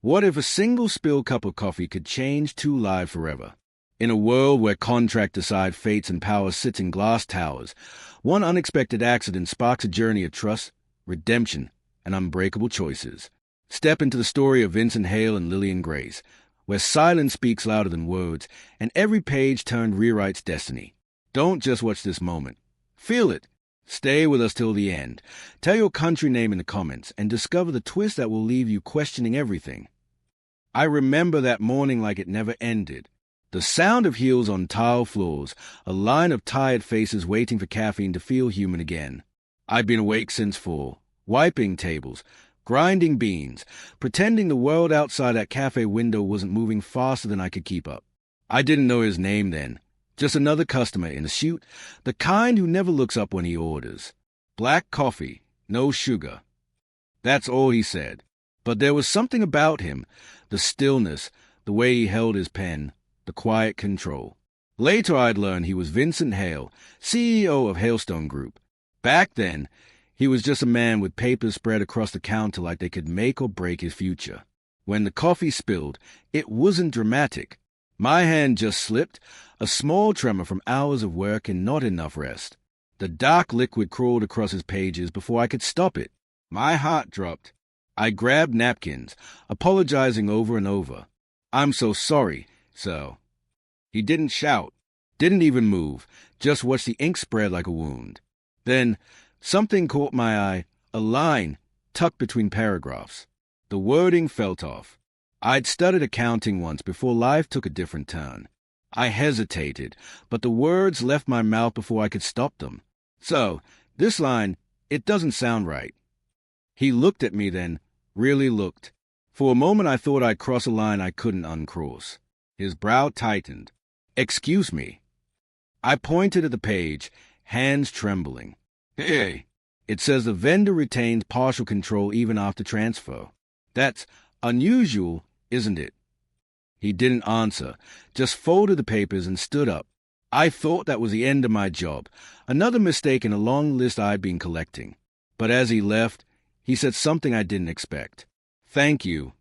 What if a single spilled cup of coffee could change two lives forever? In a world where contracts decide fates and power sits in glass towers, one unexpected accident sparks a journey of trust, redemption, and unbreakable choices. Step into the story of Vincent Hale and Lillian Grace, where silence speaks louder than words, and every page turned rewrites destiny. Don't just watch this moment. Feel it. Stay with us till the end. Tell your country name in the comments, and discover the twist that will leave you questioning everything. I remember that morning like it never ended. The sound of heels on tile floors, a line of tired faces waiting for caffeine to feel human again. I'd been awake since 4, wiping tables, grinding beans, pretending the world outside that cafe window wasn't moving faster than I could keep up. I didn't know his name then. Just another customer in a suit, the kind who never looks up when he orders. Black coffee, no sugar. That's all he said. But there was something about him, the stillness, the way he held his pen, the quiet control. Later I'd learned he was Vincent Hale, CEO of Hailstone Group. Back then, he was just a man with papers spread across the counter like they could make or break his future. When the coffee spilled, it wasn't dramatic. My hand just slipped, a small tremor from hours of work and not enough rest. The dark liquid crawled across his pages before I could stop it. My heart dropped. I grabbed napkins, apologizing over and over. "I'm so sorry, sir." He didn't shout, didn't even move, just watched the ink spread like a wound. Then something caught my eye, a line tucked between paragraphs. The wording felt off. I'd studied accounting once before life took a different turn. I hesitated, but the words left my mouth before I could stop them. "So, this line, it doesn't sound right." He looked at me then, really looked. For a moment I thought I'd cross a line I couldn't uncross. His brow tightened. "Excuse me." I pointed at the page, hands trembling. "Hey, it says the vendor retains partial control even after transfer. That's unusual, isn't it?" He didn't answer, just folded the papers and stood up. I thought that was the end of my job, another mistake in a long list I'd been collecting. But as he left, he said something I didn't expect. "Thank you."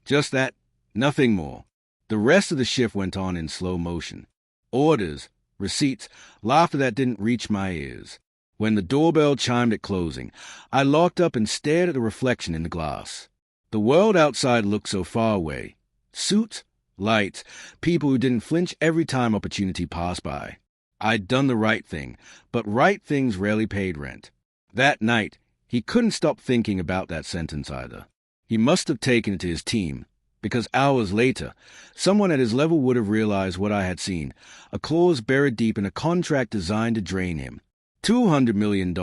Just that, nothing more. The rest of the shift went on in slow motion. Orders, receipts, laughter that didn't reach my ears. When the doorbell chimed at closing, I locked up and stared at the reflection in the glass. The world outside looked so far away. Suits, lights, people who didn't flinch every time opportunity passed by. I'd done the right thing, but right things rarely paid rent. That night, he couldn't stop thinking about that sentence either. He must have taken it to his team, because hours later, someone at his level would have realized what I had seen, a clause buried deep in a contract designed to drain him. $200 million,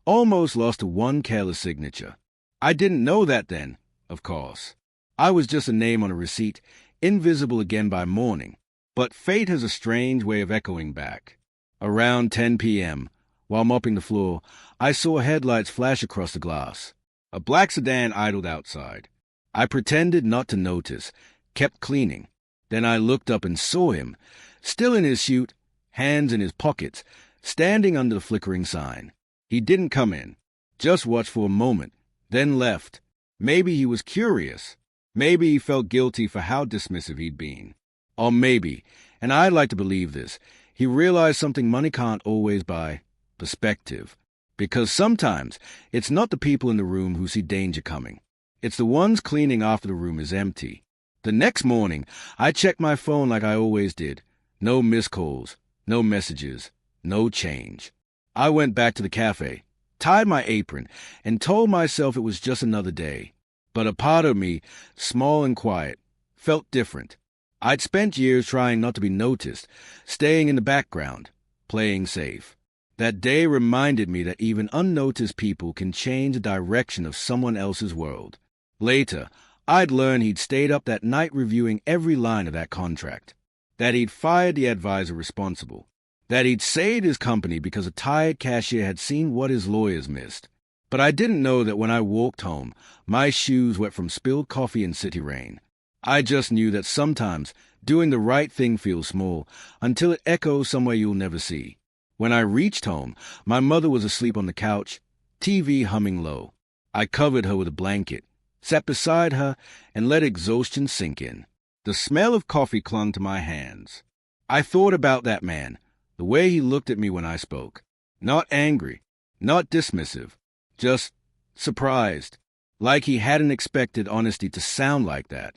almost lost to one careless signature. I didn't know that then, of course. I was just a name on a receipt, invisible again by morning. But fate has a strange way of echoing back. Around 10 p.m., while mopping the floor, I saw headlights flash across the glass. A black sedan idled outside. I pretended not to notice, kept cleaning. Then I looked up and saw him, still in his suit, hands in his pockets, standing under the flickering sign. He didn't come in, just watched for a moment, then left. Maybe he was curious. Maybe he felt guilty for how dismissive he'd been. Or maybe, and I'd like to believe this, he realized something money can't always buy: perspective. Because sometimes it's not the people in the room who see danger coming. It's the ones cleaning after the room is empty. The next morning, I checked my phone like I always did. No missed calls, no messages, no change. I went back to the cafe, tied my apron, and told myself it was just another day. But a part of me, small and quiet, felt different. I'd spent years trying not to be noticed, staying in the background, playing safe. That day reminded me that even unnoticed people can change the direction of someone else's world. Later, I'd learned he'd stayed up that night reviewing every line of that contract, that he'd fired the advisor responsible, that he'd saved his company because a tired cashier had seen what his lawyers missed. But I didn't know that when I walked home, my shoes wet from spilled coffee and city rain. I just knew that sometimes doing the right thing feels small until it echoes somewhere you'll never see. When I reached home, my mother was asleep on the couch, TV humming low. I covered her with a blanket, sat beside her, and let exhaustion sink in. The smell of coffee clung to my hands. I thought about that man, the way he looked at me when I spoke. Not angry, not dismissive, just surprised, like he hadn't expected honesty to sound like that.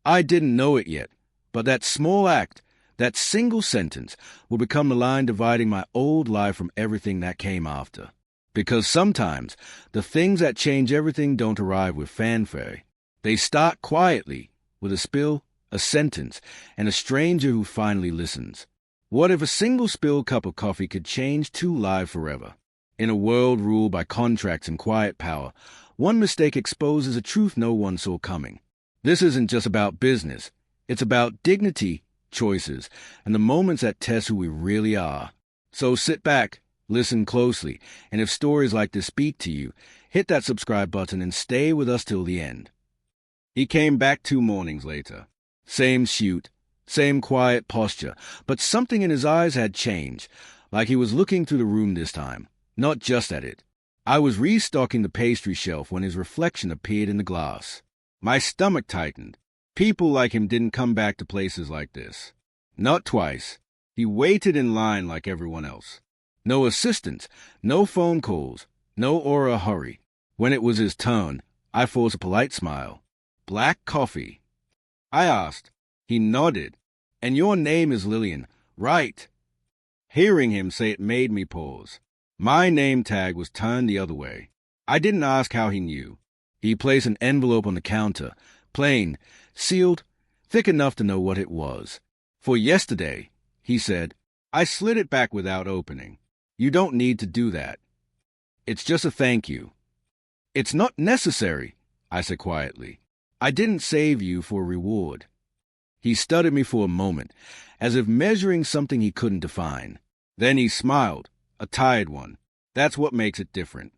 I didn't know it yet, but that small act, that single sentence, will become the line dividing my old life from everything that came after. Because sometimes the things that change everything don't arrive with fanfare. They start quietly, with a spill, a sentence, and a stranger who finally listens. What if a single spilled cup of coffee could change two lives forever? In a world ruled by contracts and quiet power, one mistake exposes a truth no one saw coming. This isn't just about business. It's about dignity, choices, and the moments that test who we really are. So sit back, listen closely, and if stories like this speak to you, hit that subscribe button and stay with us till the end. He came back 2 mornings later. Same shoot, same quiet posture, but something in his eyes had changed, like he was looking through the room this time, not just at it. I was restocking the pastry shelf when his reflection appeared in the glass. My stomach tightened. People like him didn't come back to places like this. Not twice. He waited in line like everyone else. No assistants, no phone calls, no aura hurry. When it was his turn, I forced a polite smile. Black coffee? I asked. He nodded. And your name is Lillian, right? Hearing him say it made me pause. My name tag was turned the other way. I didn't ask how he knew. He placed an envelope on the counter, plain, sealed, thick enough to know what it was. For yesterday, he said. I slid it back without opening. You don't need to do that. It's just a thank you. It's not necessary, I said quietly. I didn't save you for a reward. He studied me for a moment, as if measuring something he couldn't define. Then he smiled, a tired one. That's what makes it different.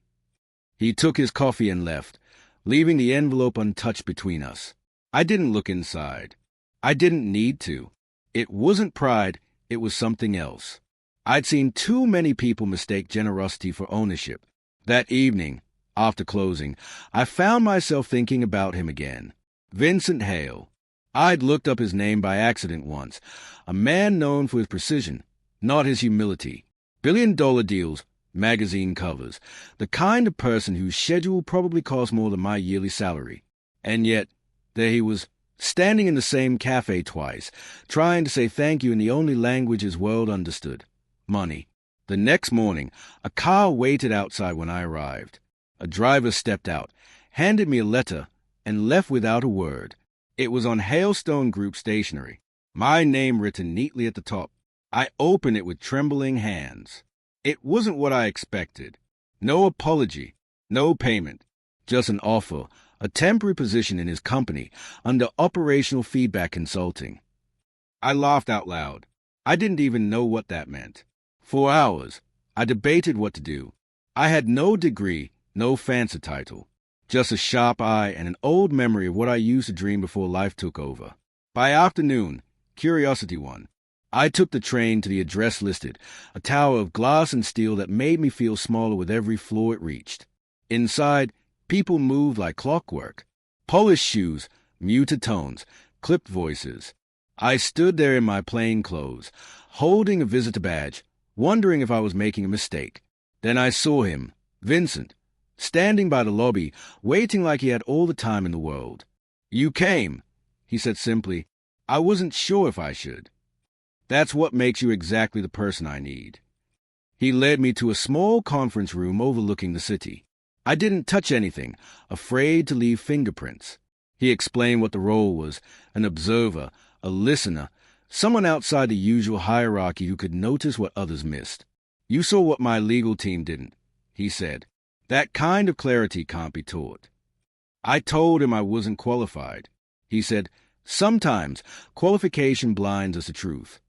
He took his coffee and left, leaving the envelope untouched between us. I didn't look inside. I didn't need to. It wasn't pride, it was something else. I'd seen too many people mistake generosity for ownership. That evening, after closing, I found myself thinking about him again. Vincent Hale. I'd looked up his name by accident once. A man known for his precision, not his humility. Billion-dollar deals, magazine covers. The kind of person whose schedule probably cost more than my yearly salary. And yet, there he was, standing in the same cafe twice, trying to say thank you in the only language his world understood. Money. The next morning, a car waited outside when I arrived. A driver stepped out, handed me a letter, and left without a word. It was on Hailstone Group stationery, my name written neatly at the top. I opened it with trembling hands. It wasn't what I expected. No apology, no payment, just an offer, a temporary position in his company under operational feedback consulting. I laughed out loud. I didn't even know what that meant. For hours, I debated what to do. I had no degree, no fancy title, just a sharp eye and an old memory of what I used to dream before life took over. By afternoon, curiosity won. I took the train to the address listed, a tower of glass and steel that made me feel smaller with every floor it reached. Inside, people moved like clockwork. Polished shoes, muted tones, clipped voices. I stood there in my plain clothes, holding a visitor badge, wondering if I was making a mistake. Then I saw him, Vincent, standing by the lobby, waiting like he had all the time in the world. You came, he said simply. I wasn't sure if I should. That's what makes you exactly the person I need. He led me to a small conference room overlooking the city. I didn't touch anything, afraid to leave fingerprints. He explained what the role was, an observer, a listener, someone outside the usual hierarchy who could notice what others missed. You saw what my legal team didn't, he said. That kind of clarity can't be taught. I told him I wasn't qualified. He said, sometimes qualification blinds us to truth.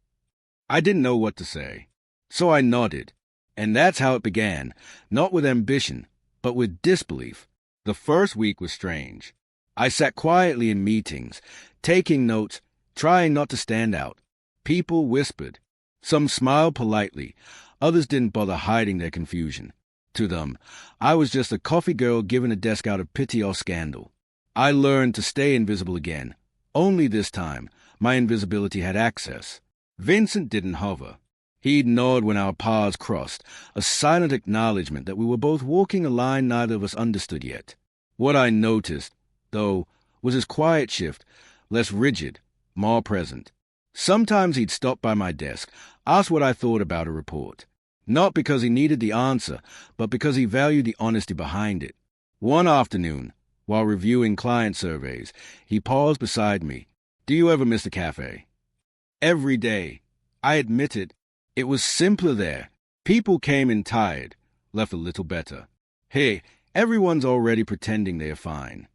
I didn't know what to say, so I nodded. And that's how it began, not with ambition, but with disbelief. The first week was strange. I sat quietly in meetings, taking notes, trying not to stand out. People whispered. Some smiled politely. Others didn't bother hiding their confusion. To them, I was just a coffee girl given a desk out of pity or scandal. I learned to stay invisible again. Only this time, my invisibility had access. Vincent didn't hover. He'd nod when our paths crossed, a silent acknowledgement that we were both walking a line neither of us understood yet. What I noticed, though, was his quiet shift, less rigid, more present. Sometimes he'd stop by my desk, ask what I thought about a report. Not because he needed the answer, but because he valued the honesty behind it. One afternoon, while reviewing client surveys, he paused beside me. "Do you ever miss the cafe?" "Every day." I admitted. It was simpler there. People came in tired, left a little better. "Hey, everyone's already pretending they're fine."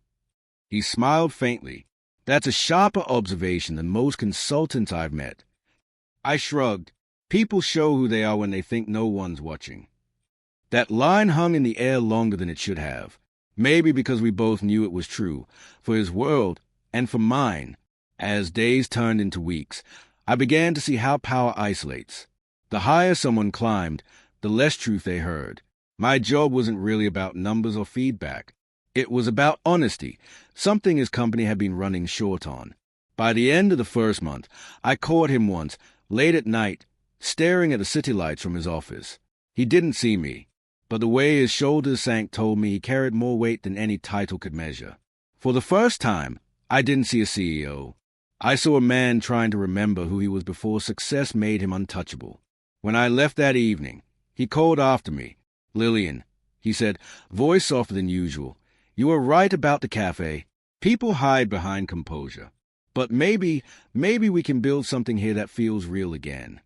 He smiled faintly. "That's a sharper observation than most consultants I've met." I shrugged. People show who they are when they think no one's watching. That line hung in the air longer than it should have. Maybe because we both knew it was true, for his world and for mine. As days turned into weeks, I began to see how power isolates. The higher someone climbed, the less truth they heard. My job wasn't really about numbers or feedback. It was about honesty, something his company had been running short on. By the end of the first month, I caught him once, late at night, staring at the city lights from his office. He didn't see me, but the way his shoulders sank told me he carried more weight than any title could measure. For the first time, I didn't see a CEO. I saw a man trying to remember who he was before success made him untouchable. When I left that evening, he called after me. "Lillian," he said, voice softer than usual, "you were right about the cafe. People hide behind composure. But maybe we can build something here that feels real again."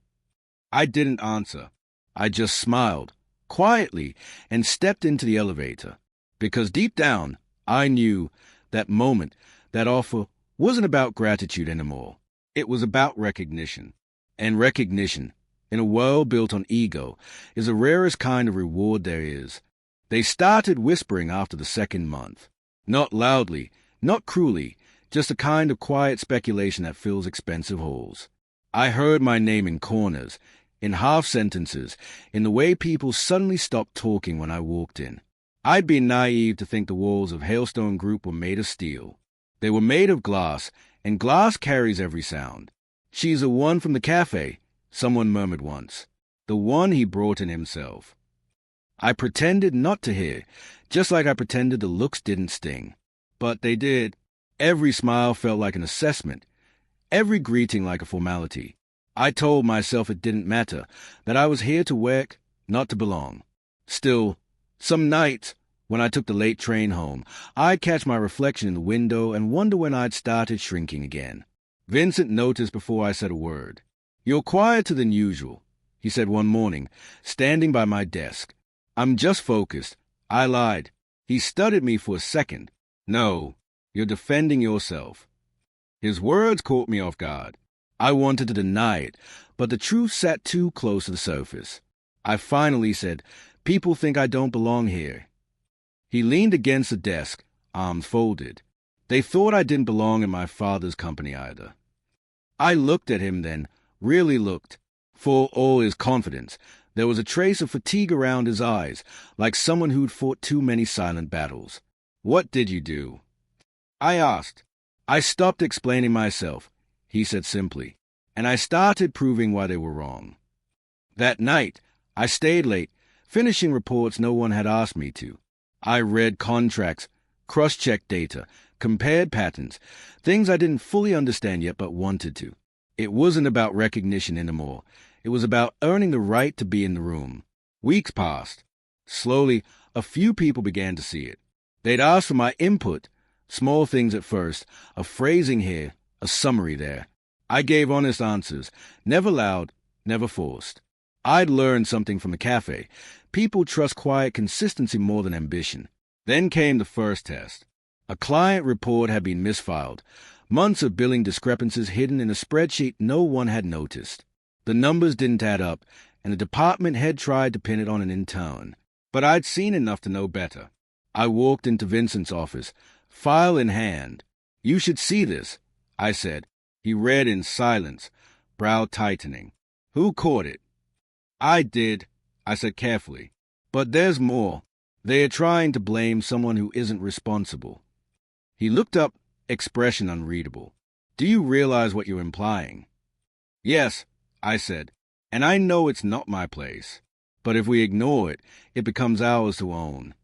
I didn't answer. I just smiled, quietly, and stepped into the elevator. Because deep down, I knew that moment, that offer, wasn't about gratitude anymore. It was about recognition. And recognition, in a world built on ego, is the rarest kind of reward there is. They started whispering after the second month. Not loudly, not cruelly, just a kind of quiet speculation that fills expensive halls. I heard my name in corners, in half sentences, in the way people suddenly stopped talking when I walked in. I'd been naive to think the walls of Hailstone Group were made of steel. They were made of glass, and glass carries every sound. "She's the one from the cafe," someone murmured once. The one he brought in himself. I pretended not to hear, just like I pretended the looks didn't sting. But they did. Every smile felt like an assessment, every greeting like a formality. I told myself it didn't matter, that I was here to work, not to belong. Still, some nights, when I took the late train home, I'd catch my reflection in the window and wonder when I'd started shrinking again. Vincent noticed before I said a word. "You're quieter than usual," he said one morning, standing by my desk. "I'm just focused." I lied. He studied me for a second. "No, you're defending yourself." His words caught me off guard. I wanted to deny it, but the truth sat too close to the surface. I finally said, "People think I don't belong here." He leaned against the desk, arms folded. They thought I didn't belong in my father's company either. I looked at him then, really looked. For all his confidence, there was a trace of fatigue around his eyes, like someone who'd fought too many silent battles. "What did you do?" I asked. I stopped explaining myself, he said simply, and I started proving why they were wrong. That night, I stayed late, finishing reports no one had asked me to. I read contracts, cross-checked data, compared patterns, things I didn't fully understand yet but wanted to. It wasn't about recognition anymore. It was about earning the right to be in the room. Weeks passed. Slowly, a few people began to see it. They'd ask for my input, small things at first, a phrasing here, a summary there. I gave honest answers, never loud, never forced. I'd learned something from the cafe. People trust quiet consistency more than ambition. Then came the first test. A client report had been misfiled, months of billing discrepancies hidden in a spreadsheet no one had noticed. The numbers didn't add up, and the department head tried to pin it on an intern. But I'd seen enough to know better. I walked into Vincent's office, file in hand. "You should see this," I said. He read in silence, brow tightening. "Who caught it?" "I did," I said carefully. "But there's more. They are trying to blame someone who isn't responsible." He looked up, expression unreadable. Do you realize what you're implying? Yes, I said, and I know it's not my place. But if we ignore it, it becomes ours to own.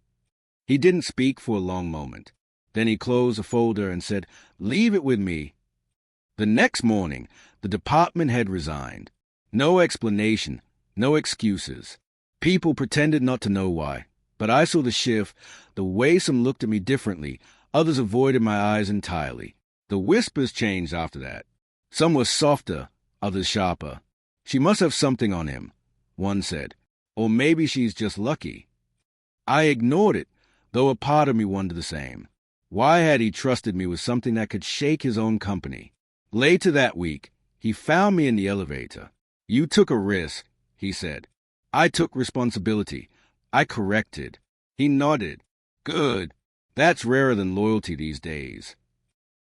He didn't speak for a long moment. Then he closed a folder and said, Leave it with me. The next morning, the department head resigned. No explanation, no excuses. People pretended not to know why, but I saw the shift, the way some looked at me differently, others avoided my eyes entirely. The whispers changed after that. Some were softer, others sharper. She must have something on him, one said, or maybe she's just lucky. I ignored it, though a part of me wondered the same. Why had he trusted me with something that could shake his own company? Later that week, he found me in the elevator. You took a risk, he said. I took responsibility. I corrected. He nodded. Good. That's rarer than loyalty these days.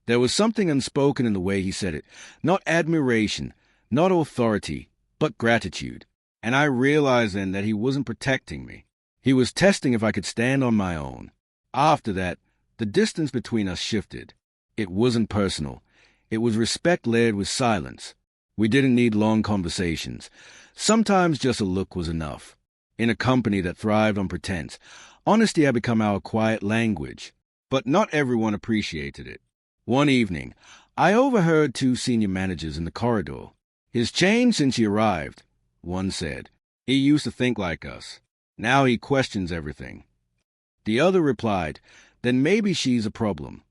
There was something unspoken in the way he said it. Not admiration, not authority, but gratitude. And I realized then that he wasn't protecting me. He was testing if I could stand on my own. After that, the distance between us shifted. It wasn't personal. It was respect layered with silence. We didn't need long conversations. Sometimes just a look was enough. In a company that thrived on pretense, honesty had become our quiet language. But not everyone appreciated it. One evening, I overheard two senior managers in the corridor. He's changed since he arrived, one said. He used to think like us. Now he questions everything. The other replied, Then maybe she's a problem.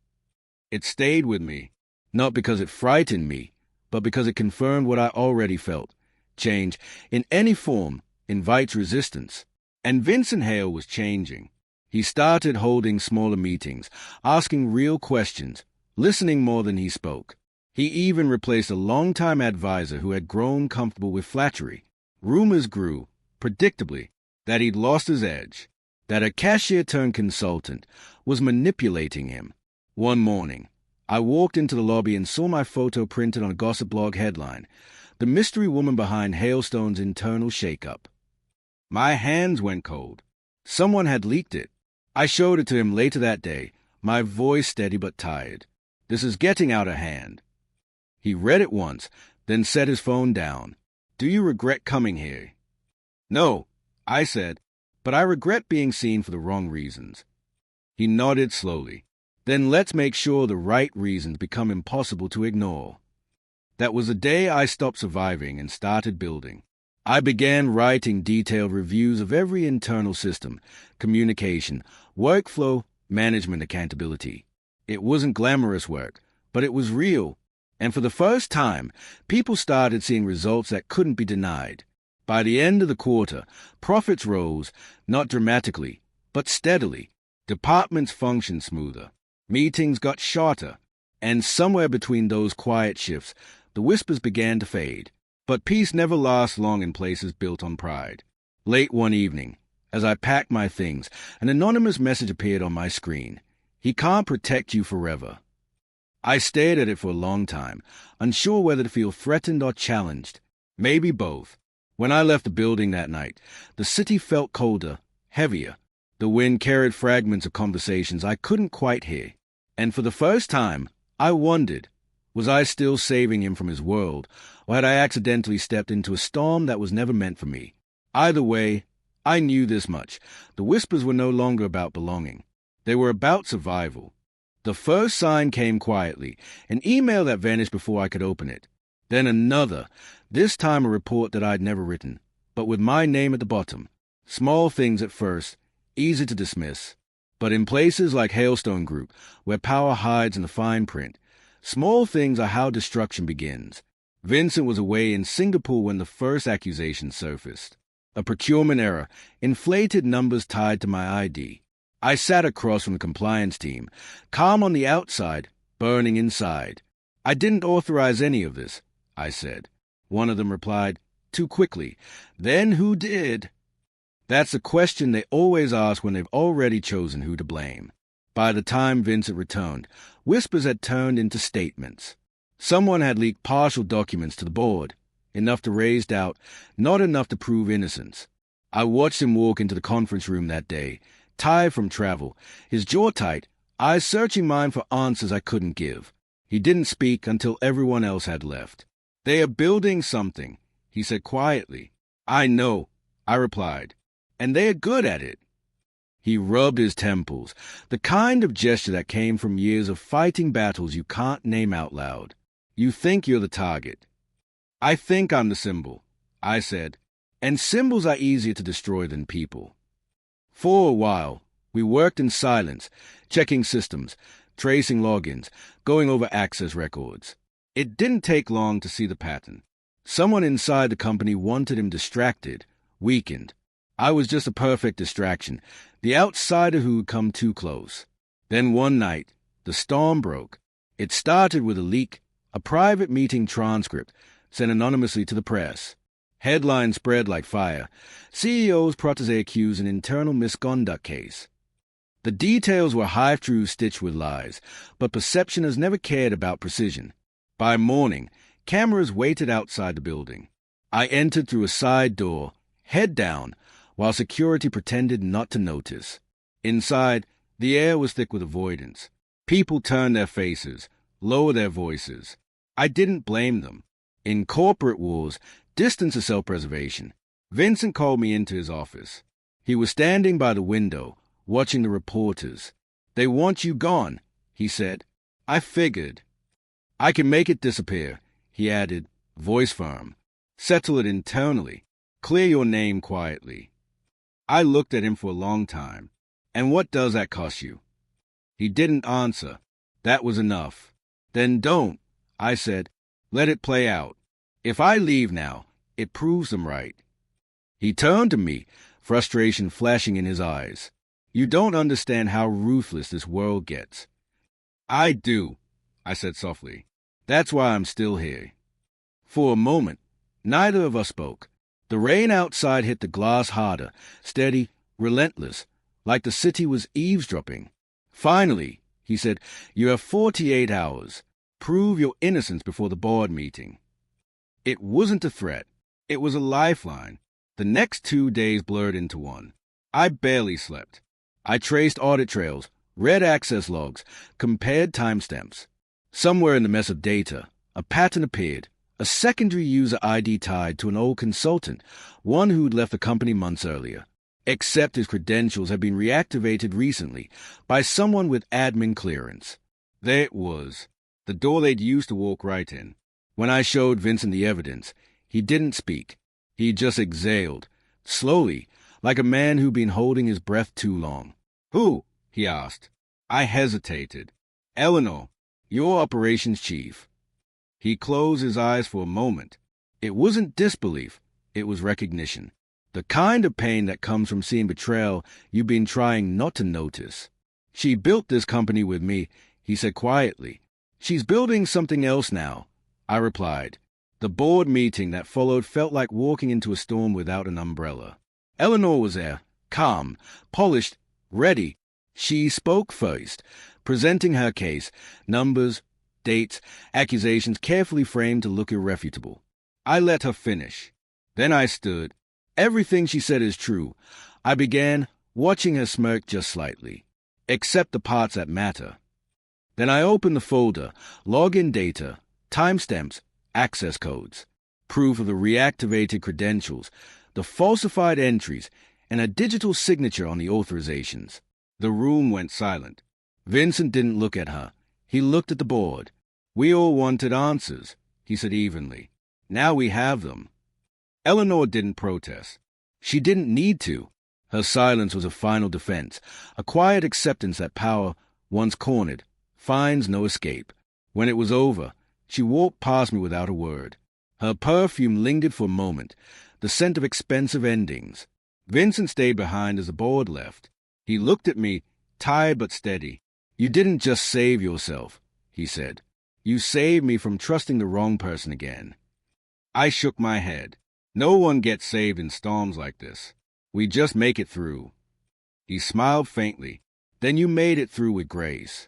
It stayed with me, not because it frightened me, but because it confirmed what I already felt. Change, in any form, invites resistance. And Vincent Hale was changing. He started holding smaller meetings, asking real questions, listening more than he spoke. He even replaced a longtime advisor who had grown comfortable with flattery. Rumors grew, predictably, that he'd lost his edge, that a cashier-turned-consultant was manipulating him. One morning, I walked into the lobby and saw my photo printed on a gossip blog headline, The Mystery Woman Behind Hailstone's Internal Shakeup. My hands went cold. Someone had leaked it. I showed it to him later that day, my voice steady but tired. This is getting out of hand. He read it once, then set his phone down. Do you regret coming here? No, I said, but I regret being seen for the wrong reasons. He nodded slowly. Then let's make sure the right reasons become impossible to ignore. That was the day I stopped surviving and started building. I began writing detailed reviews of every internal system, communication, workflow, management accountability. It wasn't glamorous work, but it was real. And for the first time, people started seeing results that couldn't be denied. By the end of the quarter, profits rose, not dramatically, but steadily. Departments functioned smoother. Meetings got shorter. And somewhere between those quiet shifts, the whispers began to fade. But peace never lasts long in places built on pride. Late one evening, as I packed my things, an anonymous message appeared on my screen. He can't protect you forever. I stared at it for a long time, unsure whether to feel threatened or challenged. Maybe both. When I left the building that night, the city felt colder, heavier. The wind carried fragments of conversations I couldn't quite hear. And for the first time, I wondered, was I still saving him from his world, or had I accidentally stepped into a storm that was never meant for me? Either way, I knew this much. The whispers were no longer about belonging. They were about survival. The first sign came quietly, an email that vanished before I could open it. Then another, this time a report that I'd never written, but with my name at the bottom. Small things at first, easy to dismiss. But in places like Hailstone Group, where power hides in the fine print, small things are how destruction begins. Vincent was away in Singapore when the first accusation surfaced. A procurement error, inflated numbers tied to my ID. I sat across from the compliance team, calm on the outside, burning inside. I didn't authorize any of this, I said. One of them replied, too quickly. Then who did? That's a question they always ask when they've already chosen who to blame. By the time Vincent returned, whispers had turned into statements. Someone had leaked partial documents to the board, enough to raise doubt, not enough to prove innocence. I watched him walk into the conference room that day, tired from travel, his jaw tight, I was searching mine for answers I couldn't give. He didn't speak until everyone else had left. "They are building something," he said quietly. "I know," I replied, "and they are good at it." He rubbed his temples, the kind of gesture that came from years of fighting battles you can't name out loud. "You think you're the target." "I think I'm the symbol," I said, "and symbols are easier to destroy than people." For a while, we worked in silence, checking systems, tracing logins, going over access records. It didn't take long to see the pattern. Someone inside the company wanted him distracted, weakened. I was just a perfect distraction, the outsider who had come too close. Then one night, the storm broke. It started with a leak, a private meeting transcript sent anonymously to the press. Headlines spread like fire. CEO's protégé accused an internal misconduct case. The details were half-truths stitched with lies, but perception has never cared about precision. By morning, cameras waited outside the building. I entered through a side door, head down, while security pretended not to notice. Inside, the air was thick with avoidance. People turned their faces, lowered their voices. I didn't blame them. In corporate wars, distance is self-preservation. Vincent called me into his office. He was standing by the window, watching the reporters. "They want you gone," he said. I figured. "I can make it disappear," he added, voice firm. "Settle it internally. Clear your name quietly." I looked at him for a long time. "And what does that cost you?" He didn't answer. That was enough. "Then don't," I said. "Let it play out. If I leave now, it proves them right." He turned to me, frustration flashing in his eyes. "You don't understand how ruthless this world gets." "I do," I said softly. "That's why I'm still here." For a moment, neither of us spoke. The rain outside hit the glass harder, steady, relentless, like the city was eavesdropping. "Finally," he said, "you have 48 hours. Prove your innocence before the board meeting." It wasn't a threat. It was a lifeline. The next 2 days blurred into one. I barely slept. I traced audit trails, read access logs, compared timestamps. Somewhere in the mess of data, a pattern appeared, a secondary user ID tied to an old consultant, one who'd left the company months earlier. Except his credentials had been reactivated recently by someone with admin clearance. There it was, the door they'd used to walk right in. When I showed Vincent the evidence, he didn't speak. He just exhaled, slowly, like a man who'd been holding his breath too long. "Who?" he asked. I hesitated. "Eleanor, your operations chief." He closed his eyes for a moment. It wasn't disbelief, it was recognition. The kind of pain that comes from seeing betrayal you've been trying not to notice. "She built this company with me," he said quietly. "She's building something else now," I replied. The board meeting that followed felt like walking into a storm without an umbrella. Eleanor was there, calm, polished, ready. She spoke first, presenting her case, numbers, dates, accusations carefully framed to look irrefutable. I let her finish. Then I stood. Everything she said is true. I began, watching her smirk just slightly. Except the parts that matter. Then I opened the folder, login data, timestamps, access codes, proof of the reactivated credentials, the falsified entries, and a digital signature on the authorizations. The room went silent. Vincent didn't look at her. He looked at the board. "We all wanted answers," he said evenly. "Now we have them." Eleanor didn't protest. She didn't need to. Her silence was a final defense, a quiet acceptance that power, once cornered, finds no escape. When it was over, she walked past me without a word. Her perfume lingered for a moment, the scent of expensive endings. Vincent stayed behind as the board left. He looked at me, tired but steady. "You didn't just save yourself," he said. "You saved me from trusting the wrong person again." I shook my head. "No one gets saved in storms like this. We just make it through." He smiled faintly. "Then you made it through with grace."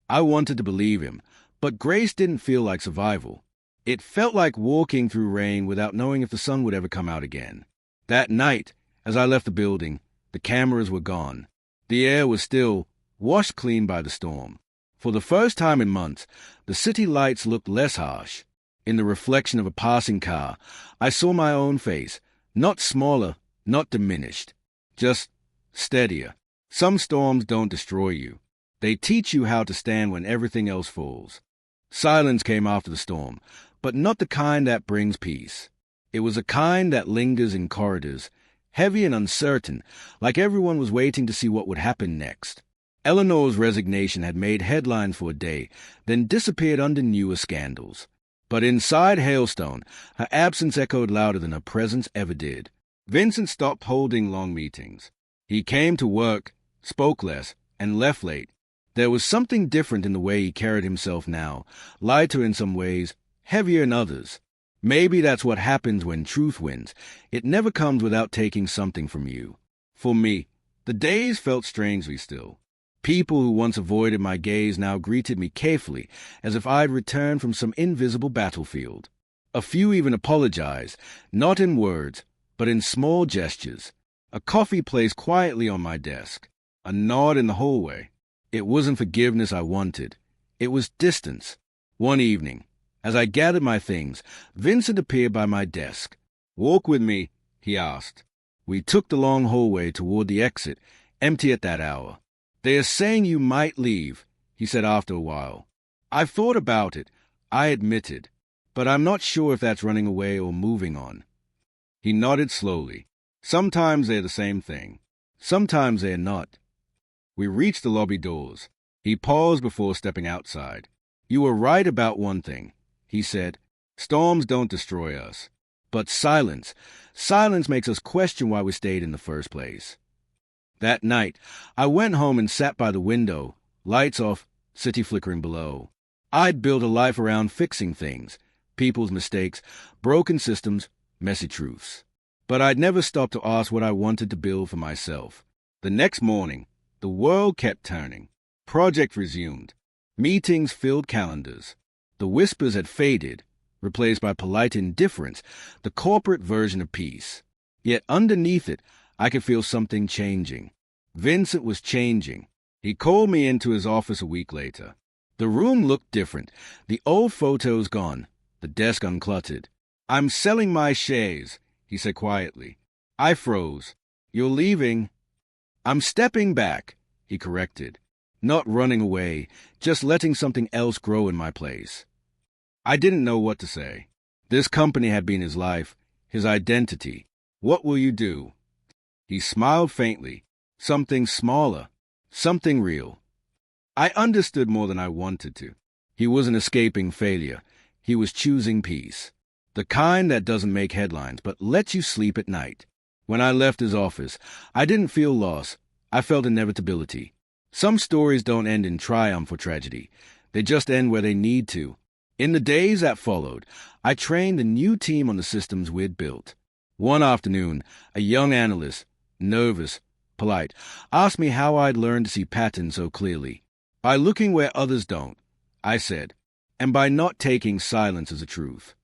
I wanted to believe him, but grace didn't feel like survival. It felt like walking through rain without knowing if the sun would ever come out again. That night, as I left the building, the cameras were gone. The air was still, washed clean by the storm. For the first time in months, the city lights looked less harsh. In the reflection of a passing car, I saw my own face, not smaller, not diminished, just steadier. Some storms don't destroy you. They teach you how to stand when everything else falls. Silence came after the storm, but not the kind that brings peace. It was a kind that lingers in corridors, heavy and uncertain, like everyone was waiting to see what would happen next. Eleanor's resignation had made headlines for a day, then disappeared under newer scandals. But inside Hailstone, her absence echoed louder than her presence ever did. Vincent stopped holding long meetings. He came to work, spoke less, and left late. There was something different in the way he carried himself now, lighter in some ways, heavier in others. Maybe that's what happens when truth wins. It never comes without taking something from you. For me, the days felt strangely still. People who once avoided my gaze now greeted me carefully, as if I'd returned from some invisible battlefield. A few even apologized, not in words, but in small gestures. A coffee placed quietly on my desk, a nod in the hallway. It wasn't forgiveness I wanted. It was distance. One evening, as I gathered my things, Vincent appeared by my desk. "Walk with me," he asked. We took the long hallway toward the exit, empty at that hour. "They are saying you might leave," he said after a while. "I've thought about it," I admitted, "but I'm not sure if that's running away or moving on." He nodded slowly. "Sometimes they're the same thing. Sometimes they're not." We reached the lobby doors. He paused before stepping outside. "You were right about one thing," he said. "Storms don't destroy us. But silence makes us question why we stayed in the first place." That night, I went home and sat by the window, lights off, city flickering below. I'd built a life around fixing things, people's mistakes, broken systems, messy truths. But I'd never stopped to ask what I wanted to build for myself. The next morning, the world kept turning. Project resumed. Meetings filled calendars. The whispers had faded, replaced by polite indifference, the corporate version of peace. Yet underneath it, I could feel something changing. Vincent was changing. He called me into his office a week later. The room looked different, the old photos gone, the desk uncluttered. "I'm selling my shares," he said quietly. I froze. "You're leaving?" "I'm stepping back," he corrected. Not running away, just letting something else grow in my place. I didn't know what to say. This company had been his life, his identity. "What will you do?" He smiled faintly. Something smaller, something real. I understood more than I wanted to. He wasn't escaping failure. He was choosing peace. The kind that doesn't make headlines, but lets you sleep at night. When I left his office, I didn't feel loss. I felt inevitability. Some stories don't end in triumph or tragedy. They just end where they need to. In the days that followed, I trained a new team on the systems we'd built. One afternoon, a young analyst, nervous, polite, asked me how I'd learned to see patterns so clearly. "By looking where others don't," I said, "and by not taking silence as a truth."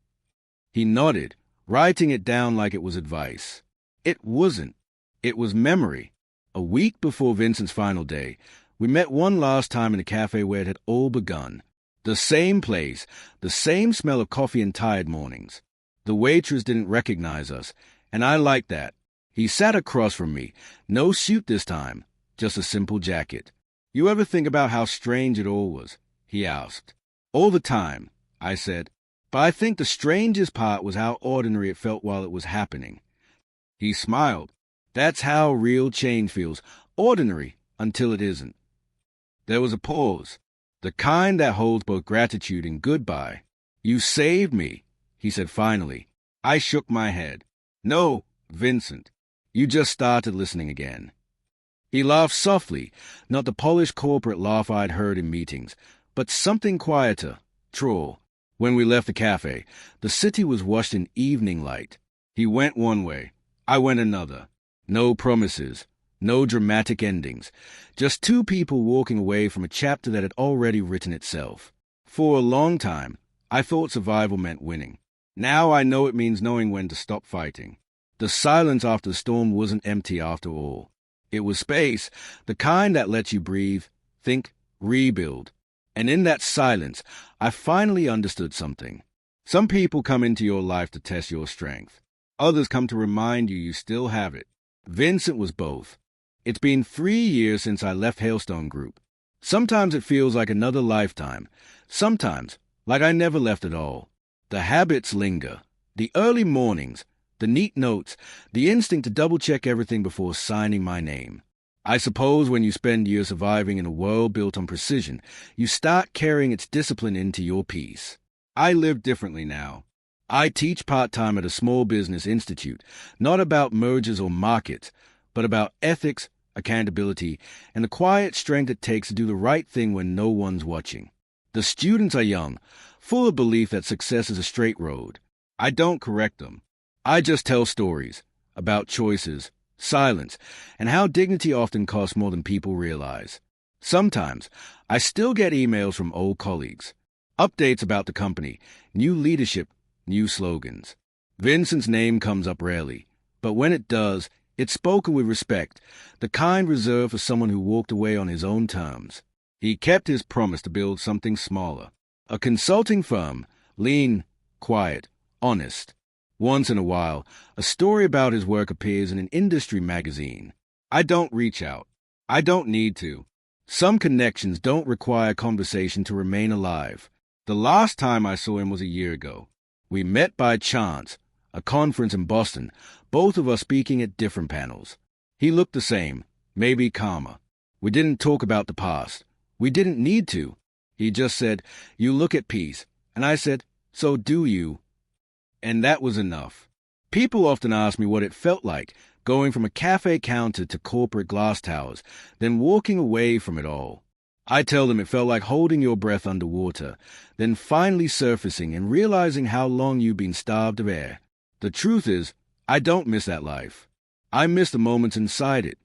He nodded, writing it down like it was advice. It wasn't. It was memory. A week before Vincent's final day, we met one last time in a cafe where it had all begun. The same place, the same smell of coffee and tired mornings. The waitress didn't recognize us, and I liked that. He sat across from me, no suit this time, just a simple jacket. "You ever think about how strange it all was?" he asked. "All the time," I said. "But I think the strangest part was how ordinary it felt while it was happening." He smiled. "That's how real change feels, ordinary until it isn't." There was a pause, the kind that holds both gratitude and goodbye. "You saved me," he said finally. I shook my head. "No, Vincent. You just started listening again." He laughed softly, not the polished corporate laugh I'd heard in meetings, but something quieter, truer. When we left the cafe, the city was washed in evening light. He went one way, I went another. No promises, no dramatic endings, just two people walking away from a chapter that had already written itself. For a long time, I thought survival meant winning. Now I know it means knowing when to stop fighting. The silence after the storm wasn't empty after all. It was space, the kind that lets you breathe, think rebuild. And in that silence, I finally understood something. Some people come into your life to test your strength. Others come to remind you still have it. Vincent was both. It's been 3 years since I left Hailstone Group. Sometimes it feels like another lifetime. Sometimes, like I never left at all. The habits linger. The early mornings, the neat notes, the instinct to double-check everything before signing my name. I suppose when you spend years surviving in a world built on precision, you start carrying its discipline into your peace. I live differently now. I teach part-time at a small business institute, not about mergers or markets, but about ethics, accountability, and the quiet strength it takes to do the right thing when no one's watching. The students are young, full of belief that success is a straight road. I don't correct them. I just tell stories about choices, silence, and how dignity often costs more than people realize. Sometimes, I still get emails from old colleagues, updates about the company, new leadership, new slogans. Vincent's name comes up rarely, but when it does, it's spoken with respect, the kind reserved for someone who walked away on his own terms. He kept his promise to build something smaller. A consulting firm, lean, quiet, honest. Once in a while, a story about his work appears in an industry magazine. I don't reach out. I don't need to. Some connections don't require conversation to remain alive. The last time I saw him was a year ago. We met by chance, a conference in Boston, both of us speaking at different panels. He looked the same, maybe calmer. We didn't talk about the past. We didn't need to. He just said, "You look at peace." And I said, "So do you." And that was enough. People often ask me what it felt like, going from a cafe counter to corporate glass towers, then walking away from it all. I tell them it felt like holding your breath underwater, then finally surfacing and realizing how long you've been starved of air. The truth is, I don't miss that life. I miss the moments inside it,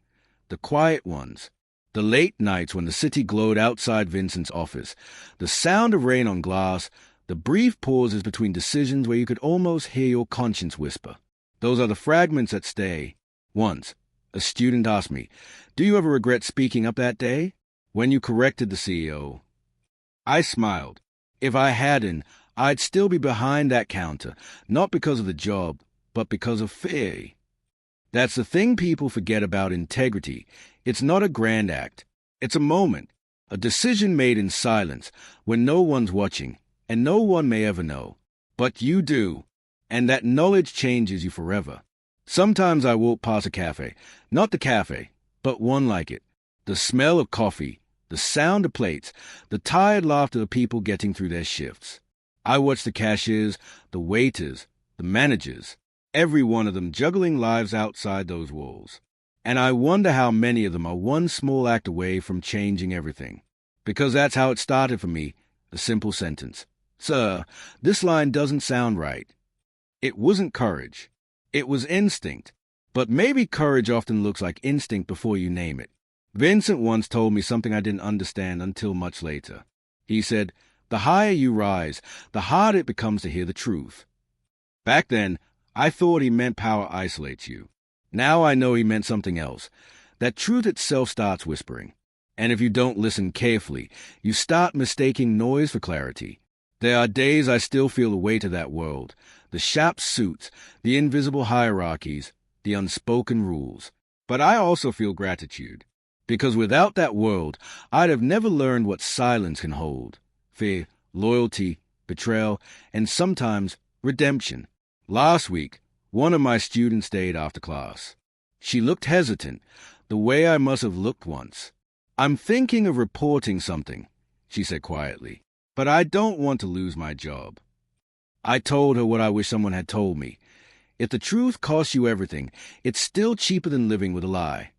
the quiet ones, the late nights when the city glowed outside Vincent's office, the sound of rain on glass, the brief pauses between decisions where you could almost hear your conscience whisper. Those are the fragments that stay. Once, a student asked me, "Do you ever regret speaking up that day when you corrected the CEO?" I smiled. If I hadn't, I'd still be behind that counter, not because of the job, but because of fear. That's the thing people forget about integrity. It's not a grand act. It's a moment, a decision made in silence when no one's watching, and no one may ever know. But you do, and that knowledge changes you forever. Sometimes I walk past a cafe, not the cafe, but one like it. The smell of coffee, the sound of plates, the tired laughter of people getting through their shifts. I watch the cashiers, the waiters, the managers, every one of them juggling lives outside those walls. And I wonder how many of them are one small act away from changing everything. Because that's how it started for me, a simple sentence. "Sir, this line doesn't sound right." It wasn't courage. It was instinct. But maybe courage often looks like instinct before you name it. Vincent once told me something I didn't understand until much later. He said, "The higher you rise, the harder it becomes to hear the truth." Back then, I thought he meant power isolates you. Now I know he meant something else. That truth itself starts whispering. And if you don't listen carefully, you start mistaking noise for clarity. There are days I still feel the weight of that world, the sharp suits, the invisible hierarchies, the unspoken rules. But I also feel gratitude, because without that world, I'd have never learned what silence can hold. Fear, loyalty, betrayal, and sometimes redemption. Last week, one of my students stayed after class. She looked hesitant, the way I must have looked once. "I'm thinking of reporting something," she said quietly, "but I don't want to lose my job." I told her what I wish someone had told me. If the truth costs you everything, it's still cheaper than living with a lie.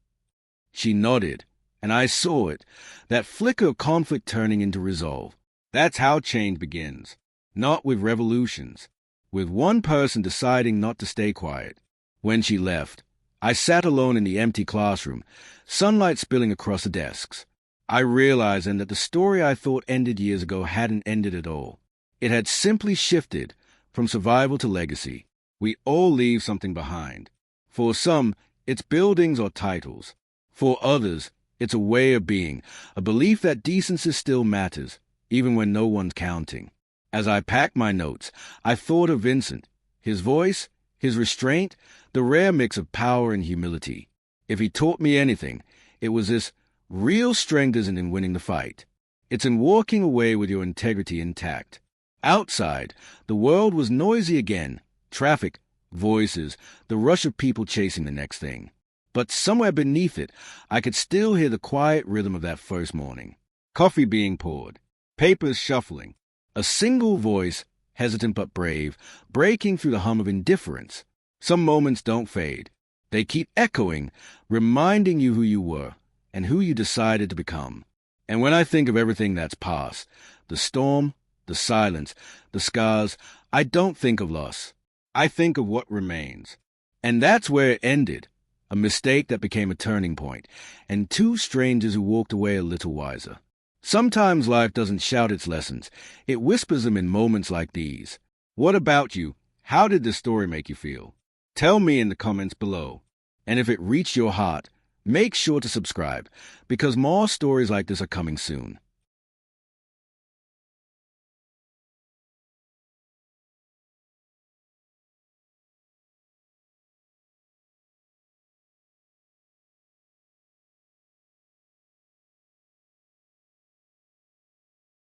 She nodded, and I saw it, that flicker of conflict turning into resolve. That's how change begins, not with revolutions, with one person deciding not to stay quiet. When she left, I sat alone in the empty classroom, sunlight spilling across the desks. I realized then that the story I thought ended years ago hadn't ended at all. It had simply shifted from survival to legacy. We all leave something behind. For some, it's buildings or titles. For others, It's a way of being, a belief that decency still matters, even when no one's counting. As I packed my notes, I thought of Vincent, his voice, his restraint, the rare mix of power and humility. If he taught me anything, it was this: real strength isn't in winning the fight. It's in walking away with your integrity intact. Outside, the world was noisy again. Traffic, voices, the rush of people chasing the next thing. But somewhere beneath it, I could still hear the quiet rhythm of that first morning. Coffee being poured, papers shuffling, a single voice, hesitant but brave, breaking through the hum of indifference. Some moments don't fade. They keep echoing, reminding you who you were and who you decided to become. And when I think of everything that's passed, the storm, the silence, the scars, I don't think of loss. I think of what remains. And that's where it ended. A mistake that became a turning point, and two strangers who walked away a little wiser. Sometimes life doesn't shout its lessons. It whispers them in moments like these. What about you? How did this story make you feel? Tell me in the comments below. And if it reached your heart, make sure to subscribe, because more stories like this are coming soon.